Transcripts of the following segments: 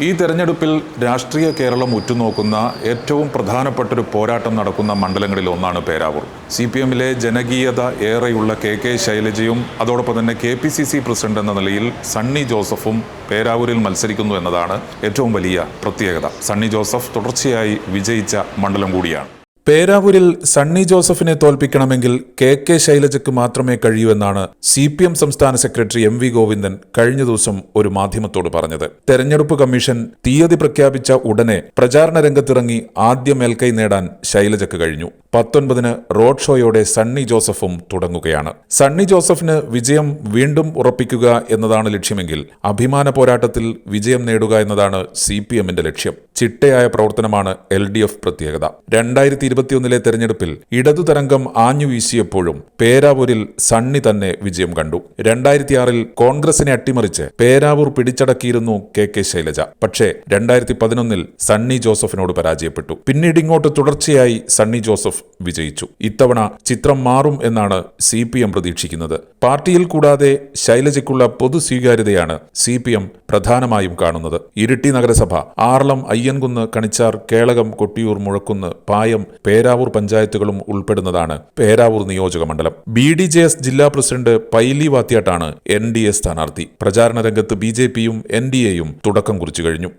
ഈ തെരഞ്ഞെടുപ്പിൽ രാഷ്ട്രീയ കേരളം ഉറ്റുനോക്കുന്ന ഏറ്റവും പ്രധാനപ്പെട്ടൊരു പോരാട്ടം നടക്കുന്ന മണ്ഡലങ്ങളിൽ ഒന്നാണ് പേരാവൂർ. CPMലെ ജനകീയത ഏറെയുള്ള കെ ശൈലജയും അതോടൊപ്പം തന്നെ KPCC പ്രസിഡന്റ് എന്ന നിലയിൽ സണ്ണി ജോസഫും പേരാവൂരിൽ മത്സരിക്കുന്നു എന്നതാണ് ഏറ്റവും വലിയ പ്രത്യേകത. സണ്ണി ജോസഫ് തുടർച്ചയായി വിജയിച്ച മണ്ഡലം കൂടിയാണ്. പേരാവൂരിൽ സണ്ണി ജോസഫിനെ തോൽപ്പിക്കണമെങ്കിൽ കെ ശൈലജയ്ക്ക് മാത്രമേ കഴിയൂ എന്നാണ് CPM സംസ്ഥാന സെക്രട്ടറി MV ഗോവിന്ദൻ കഴിഞ്ഞ ദിവസം ഒരു മാധ്യമത്തോട് പറഞ്ഞത്. തെരഞ്ഞെടുപ്പ് കമ്മീഷൻ തീയതി പ്രഖ്യാപിച്ച ഉടനെ പ്രചാരണ രംഗത്തിറങ്ങി ആദ്യ മേൽക്കൈ നേടാൻ ശൈലജയ്ക്ക് കഴിഞ്ഞു. 19-ന് റോഡ് ഷോയോടെ സണ്ണി ജോസഫും തുടങ്ങുകയാണ്. സണ്ണി ജോസഫിന് വിജയം വീണ്ടും ഉറപ്പിക്കുക എന്നതാണ് ലക്ഷ്യമെങ്കിൽ അഭിമാന പോരാട്ടത്തിൽ വിജയം നേടുക എന്നതാണ് CPMന്റെ ലക്ഷ്യം. ചിട്ടയായ പ്രവർത്തനമാണ് LDF പ്രത്യേകത. 2021 തെരഞ്ഞെടുപ്പിൽ ഇടതു തരംഗം ആഞ്ഞു വീശിയപ്പോഴും പേരാവൂരിൽ സണ്ണി തന്നെ വിജയം കണ്ടു. 2006 കോൺഗ്രസിനെ അട്ടിമറിച്ച് പേരാവൂർ പിടിച്ചടക്കിയിരുന്നു കെ ശൈലജ. പക്ഷേ 2011 സണ്ണി ജോസഫിനോട് പരാജയപ്പെട്ടു. പിന്നീട് ഇങ്ങോട്ട് തുടർച്ചയായി സണ്ണി ജോസഫ് വിജയിച്ചു. ഇത്തവണ ചിത്രം മാറും എന്നാണ് CPM പ്രതീക്ഷിക്കുന്നത്. പാർട്ടിയിൽ കൂടാതെ ശൈലജയ്ക്കുള്ള പൊതു സ്വീകാര്യതയാണ് CPM പ്രധാനമായും കാണുന്നത്. ഇരിട്ടി നഗരസഭ, ആർളം, അയ്യൻകുന്ന്, കണിച്ചാർ, കേളകം, കൊട്ടിയൂർ, മുഴക്കുന്ന്, പായം, പേരാവൂർ പഞ്ചായത്തുകളും ഉൾപ്പെടുന്നതാണ് പേരാവൂർ നിയോജക മണ്ഡലം. BDJS ജില്ലാ പ്രസിഡന്റ് പൈലി വാത്യാട്ടാണ് NDA സ്ഥാനാർത്ഥി. പ്രചാരണ രംഗത്ത് BJPയും NDAയും തുടക്കം കുറിച്ചു കഴിഞ്ഞു.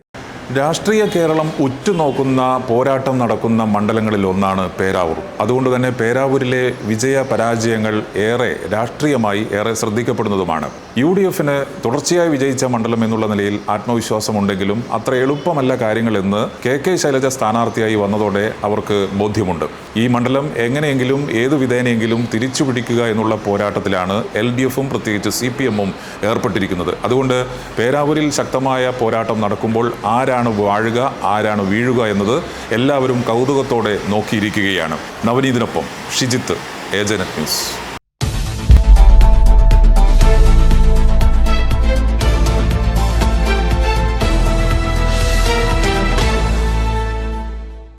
രാഷ്ട്രീയ കേരളം ഉറ്റുനോക്കുന്ന പോരാട്ടം നടക്കുന്ന മണ്ഡലങ്ങളിൽ ഒന്നാണ് പേരാവൂർ. അതുകൊണ്ട് തന്നെ പേരാവൂരിലെ വിജയ പരാജയങ്ങൾ രാഷ്ട്രീയമായി ഏറെ ശ്രദ്ധിക്കപ്പെടുന്നതുമാണ്. UDFന് തുടർച്ചയായി വിജയിച്ച മണ്ഡലം എന്നുള്ള നിലയിൽ ആത്മവിശ്വാസമുണ്ടെങ്കിലും അത്ര എളുപ്പമല്ല കാര്യങ്ങളെന്ന് കെ ശൈലജ സ്ഥാനാർത്ഥിയായി വന്നതോടെ അവർക്ക് ബോധ്യമുണ്ട്. ഈ മണ്ഡലം എങ്ങനെയെങ്കിലും ഏതു വിധേനയെങ്കിലും തിരിച്ചു പിടിക്കുക എന്നുള്ള പോരാട്ടത്തിലാണ് LDFും പ്രത്യേകിച്ച് CPMും ഏർപ്പെട്ടിരിക്കുന്നത്. അതുകൊണ്ട് പേരാവൂരിൽ ശക്തമായ പോരാട്ടം നടക്കുമ്പോൾ ആരാണ് വാഴുക, ആരാണ് വീഴുക എന്നത് എല്ലാവരും കൗതുകത്തോടെ നോക്കിയിരിക്കുകയാണ്. നവനീതിനൊപ്പം ഷിജിത്ത്, ഏജനറ്റ് ന്യൂസ്.